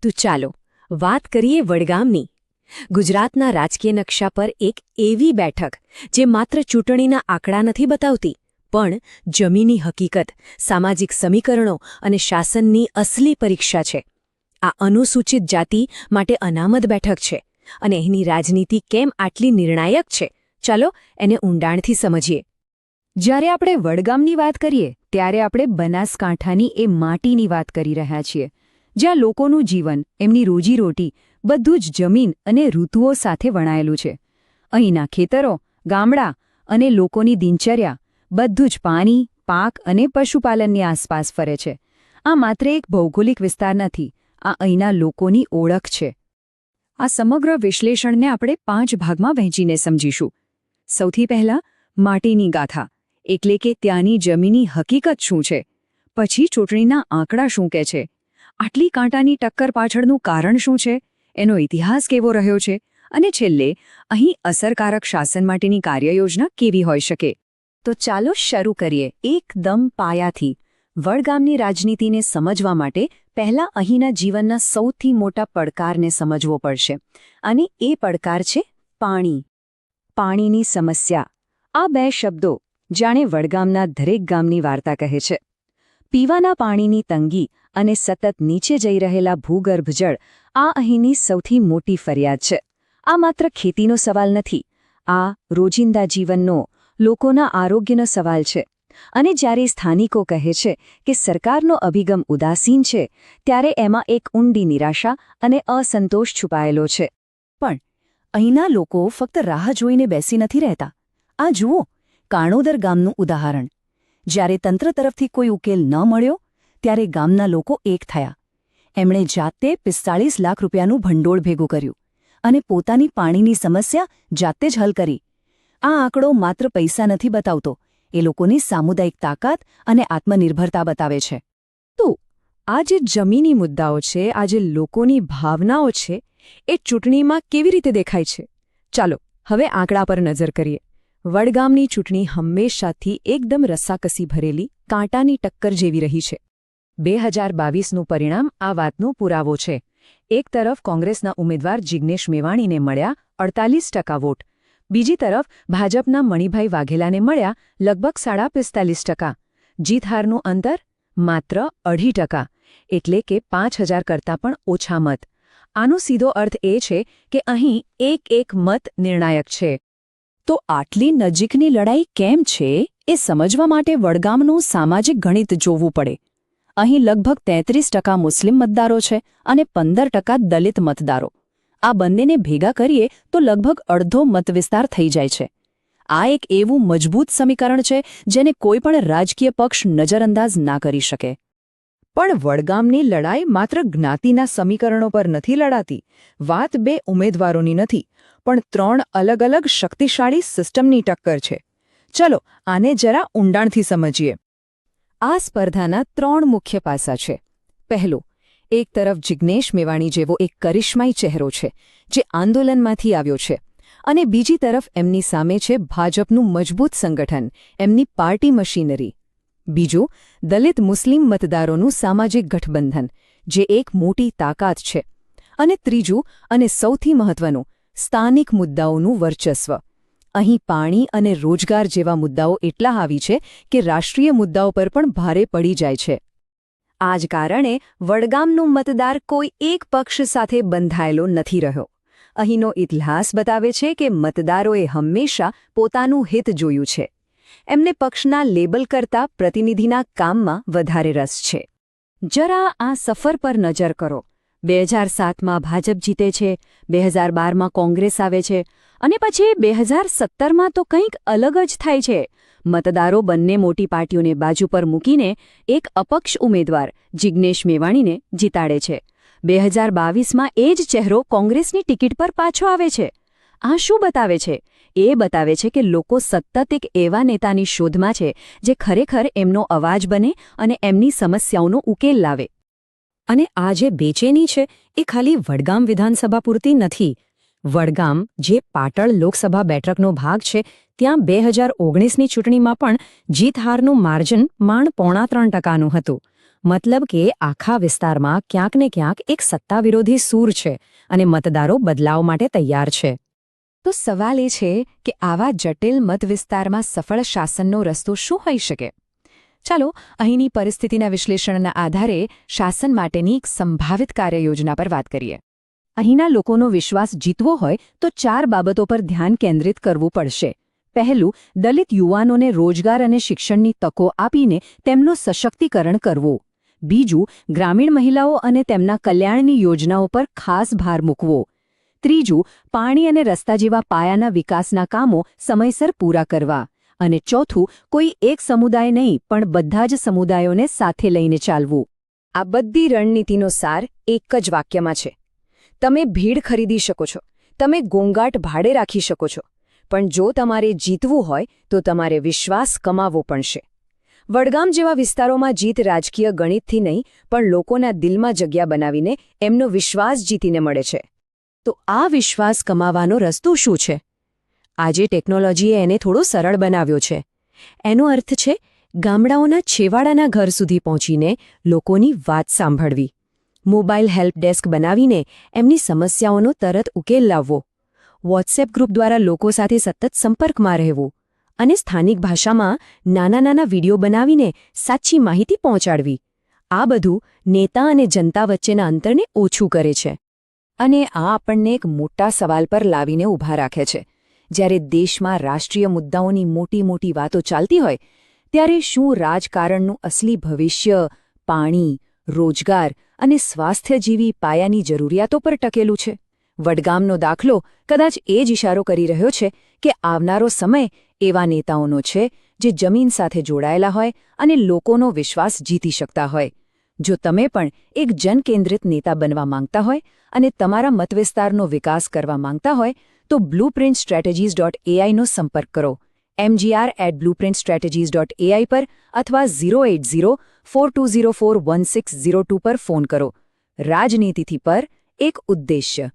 તો ચાલો વાત કરીએ વડગામની. ગુજરાતના રાજકીય નકશા પર એક એવી બેઠક જે માત્ર ચૂંટણીના આંકડા નથી બતાવતી, પણ જમીની હકીકત, સામાજિક સમીકરણો અને શાસનની અસલી પરીક્ષા છે. આ અનુસૂચિત જાતિ માટે અનામત બેઠક છે, અને એની રાજનીતિ કેમ આટલી નિર્ણાયક છે, ચાલો એને ઊંડાણથી સમજીએ. જ્યારે આપણે વડગામની વાત કરીએ ત્યારે આપણે બનાસકાંઠાની એ માટીની વાત કરી રહ્યા છીએ, જ્યાં લોકોનું જીવન, એમની રોજીરોટી બધું જ જમીન અને ઋતુઓ સાથે વણાયેલું છે. અહીંના ખેતરો, ગામડા અને લોકોની દિનચર્યા બધું જ પાણી, પાક અને પશુપાલનની આસપાસ ફરે છે. આ માત્ર એક ભૌગોલિક વિસ્તાર નથી, આ અહીંના લોકોની ઓળખ છે. આ સમગ્ર વિશ્લેષણને આપણે 5 ભાગમાં વહેંચીને સમજીશું. સૌથી પહેલાં માટીની ગાથા, એટલે કે ત્યાંની જમીની હકીકત શું છે. પછી ચૂંટણીના આંકડા શું કહે છે, આટલી કાંટાની ટક્કર પાછળનું કારણ શું છે, એનો ઇતિહાસ કેવો રહ્યો છે, અને છેલ્લે અહીં અસરકારક શાસન માટેની કાર્યયોજના કેવી હોઈ શકે. તો ચાલો શરૂ કરીએ એકદમ પાયાથી. વડગામની રાજનીતિને સમજવા માટે પહેલાં અહીંના જીવનના સૌથી મોટા પડકારને સમજવો પડશે, અને એ પડકાર છે પાણી. પાણીની સમસ્યા. આ 2 શબ્દો જાણે વડગામના દરેક ગામની વાર્તા કહે છે. પીવાના પાણીની તંગી અને સતત નીચે જઈ રહેલા ભૂગર્ભ જળ આ અહીંની સૌથી મોટી ફરિયાદ છે. આ માત્ર ખેતીનો સવાલ નથી, આ રોજિંદા જીવનનો, લોકોના આરોગ્યનો સવાલ છે. અને જ્યારે સ્થાનિકો કહે છે કે સરકારનો અભિગમ ઉદાસીન છે, ત્યારે એમાં એક ઊંડી નિરાશા અને અસંતોષ છુપાયેલો છે. પણ અહીંના લોકો ફક્ત રાહ જોઈને બેસી નથી રહેતા. આ જુઓ, કાણોદર ગામનું ઉદાહરણ. જ્યારે તંત્ર તરફથી કોઈ ઉકેલ ન મળ્યો, ત્યારે ગામના લોકો એક થયા. એમણે જાતે 45 લાખ રૂપિયાનું ભંડોળ ભેગું કર્યું અને પોતાની પાણીની સમસ્યા જાતે જ હલ કરી. આ આંકડો માત્ર પૈસા નથી બતાવતો, એ લોકોની સામુદાયિક તાકાત અને આત્મનિર્ભરતા બતાવે છે. તો આ જે જમીની મુદ્દાઓ છે, આ જે લોકોની ભાવનાઓ છે, એ ચૂંટણીમાં કેવી રીતે દેખાય છે? ચાલો હવે આંકડા પર નજર કરીએ. વડગામની ચૂંટણી હંમેશાથી એકદમ રસ્સાકસી ભરેલી, કાંટાની ટક્કર જેવી રહી છે. 2022નું પરિણામ આ વાતનો પુરાવો છે. એક તરફ કોંગ્રેસના ઉમેદવાર જિગ્નેશ મેવાણીને મળ્યા 48% વોટ, બીજી તરફ ભાજપના મણિભાઈ વાઘેલાને મળ્યા લગભગ 45%. જીત-હારનું અંતર માત્ર 2.5%, એટલે કે 5000 કરતાં પણ ઓછા મત. આનો સીધો અર્થ એ છે કે અહીં એક મત નિર્ણાયક છે. તો આટલી નજીકની લડાઈ કેમ છે, એ સમજવા માટે વડગામનું સામાજિક ગણિત જોવું પડે. અહીં લગભગ 33% મુસ્લિમ મતદારો છે અને 15% દલિત મતદારો. આ બંનેને ભેગા કરીએ તો લગભગ અડધો મતવિસ્તાર થઈ જાય છે. આ એક એવું મજબૂત સમીકરણ છે જેને કોઈ પણ રાજકીય પક્ષ નજરઅંદાજ ના કરી શકે. પણ વડગામની લડાઈ માત્ર જ્ઞાતિના સમીકરણો પર નથી લડાતી. વાત 2 ઉમેદવારોની નથી, પણ 3 અલગ અલગ શક્તિશાળી સિસ્ટમની ટક્કર છે. ચલો આને જરા ઊંડાણથી સમજીએ. આ સ્પર્ધાના 3 મુખ્ય પાસા છે. પહેલું, એક તરફ જિગ્નેશ મેવાણી જેવો એક કરિશ્માઈ ચહેરો છે, જે આંદોલનમાંથી આવ્યો છે, અને બીજી તરફ એમની સામે છે ભાજપનું મજબૂત સંગઠન, એમની પાર્ટી મશીનરી. બીજું, દલિત મુસ્લિમ મતદારોનું સામાજિક ગઠબંધન, જે એક મોટી તાકાત છે. અને ત્રીજું, અને સૌથી મહત્વનું, સ્થાનિક મુદ્દાઓનું વર્ચસ્વ. અહીં પાણી અને રોજગાર જેવા મુદ્દાઓ એટલા હાવી છે કે રાષ્ટ્રીય મુદ્દાઓ પર પણ ભારે પડી જાય છે. આ જ કારણે વડગામનું મતદાર કોઈ એક પક્ષ સાથે બંધાયેલો નથી રહ્યો. અહીંનો ઇતિહાસ બતાવે છે કે મતદારોએ હંમેશા પોતાનું હિત જોયું છે. એમને પક્ષના લેબલ કરતાં પ્રતિનિધિના કામમાં વધારે રસ છે. જરા આ સફર પર નજર કરો. 2007માં ભાજપ જીતે છે, 2012માં કોંગ્રેસ આવે છે, અને પછી 2017માં તો કંઈક અલગ જ થાય છે. મતદારો બંને મોટી પાર્ટીઓને બાજુ પર મૂકીને એક અપક્ષ ઉમેદવાર જિગ્નેશ મેવાણીને જીતાડે છે. 2022માં એ જ ચહેરો કોંગ્રેસની ટિકિટ પર પાછો આવે છે. આ શું બતાવે છે? એ બતાવે છે કે લોકો સતત એક એવા નેતાની શોધમાં છે જે ખરેખર એમનો અવાજ બને અને એમની સમસ્યાઓનો ઉકેલ લાવે. અને આ જે બેચેની છે એ ખાલી વડગામ વિધાનસભા પૂરતી નથી. વડગામ, જે પાટણ લોકસભા બેઠકનો ભાગ છે, ત્યાં 2019ની ચૂંટણીમાં પણ જીત-હારનું માર્જિન માંડ 3.25% હતું. મતલબ કે આખા વિસ્તારમાં ક્યાંક ને ક્યાંક એક સત્તા વિરોધી સૂર છે અને મતદારો બદલાવ માટે તૈયાર છે. તો સવાલ એ છે કે આવા જટિલ મતવિસ્તારમાં સફળ શાસનનો રસ્તો શું હોઈ શકે? ચાલો અહીંની પરિસ્થિતિના વિશ્લેષણના આધારે શાસન માટેની એક સંભાવિત કાર્યયોજના પર વાત કરીએ. અહીંના લોકોનો વિશ્વાસ જીતવો હોય તો 4 બાબતો પર ધ્યાન કેન્દ્રિત કરવું પડશે. પહેલું, દલિત યુવાનોને રોજગાર અને શિક્ષણની તકો આપીને તેમનું સશક્તિકરણ કરવું. બીજું, ગ્રામીણ મહિલાઓ અને તેમના કલ્યાણની યોજનાઓ પર ખાસ ભાર મૂકવો. ત્રીજું, પાણી અને રસ્તા જેવા પાયાના વિકાસના કામો સમયસર પૂરા કરવા. અને ચોથું, કોઈ એક સમુદાય નહીં પણ બધા જ સમુદાયોને સાથે લઈને ચાલવું. આ બધી રણનીતિનો સાર એક જ વાક્યમાં છે. તમે ભીડ ખરીદી શકો છો, તમે ઘોંઘાટ ભાડે રાખી શકો છો, પણ જો તમારે જીતવું હોય તો તમારે વિશ્વાસ કમાવવો પડશે. વડગામ જેવા વિસ્તારોમાં જીત રાજકીય ગણિતથી નહીં પણ લોકોના દિલમાં જગ્યા બનાવીને એમનો વિશ્વાસ જીતીને મળે છે. તો આ વિશ્વાસ કમાવાનો રસ્તો શું છે? આજે ટેકનોલોજીએ એને થોડો સરળ બનાવ્યો છે. એનો અર્થ છે ગામડાઓના છેવાડાના ઘર સુધી પહોંચીને લોકોની વાત સાંભળવી, મોબાઈલ હેલ્પ ડેસ્ક બનાવીને એમની સમસ્યાઓનો તરત ઉકેલ લાવવો, વોટ્સએપ ગ્રુપ દ્વારા લોકો સાથે સતત સંપર્કમાં રહેવું અને સ્થાનિક ભાષામાં નાના વિડીયો બનાવીને સાચી માહિતી પહોંચાડવી. આ બધું નેતા અને જનતા વચ્ચેના અંતરને ઓછું કરે છે. અને આ આપણને એક મોટા સવાલ પર લાવીને ઊભા રાખે છે. જ્યારે દેશમાં રાષ્ટ્રીય મુદ્દાઓની મોટી વાતો ચાલતી હોય ત્યારે શું રાજકારણનું અસલી ભવિષ્ય પાણી, રોજગાર અને સ્વાસ્થ્ય જેવી પાયાની જરૂરિયાતો પર ટકેલું છે? વડગામનો દાખલો કદાચ એ જ ઇશારો કરી રહ્યો છે કે આવનારો સમય એવા નેતાઓનો છે જે જમીન સાથે જોડાયેલા હોય અને લોકોનો વિશ્વાસ જીતી શકતા હોય. જો તમે પણ એક જનકેન્દ્રિત નેતા બનવા માંગતા હોય અને તમારા મતવિસ્તારનો વિકાસ કરવા માંગતા હોય તો blueprintstrategies.ai નો સંપર્ક કરો. mgr@blueprintstrategies.ai પર અથવા 08042041602 પર ફોન કરો. રાજનીતિથી પર એક ઉદ્દેશ્ય.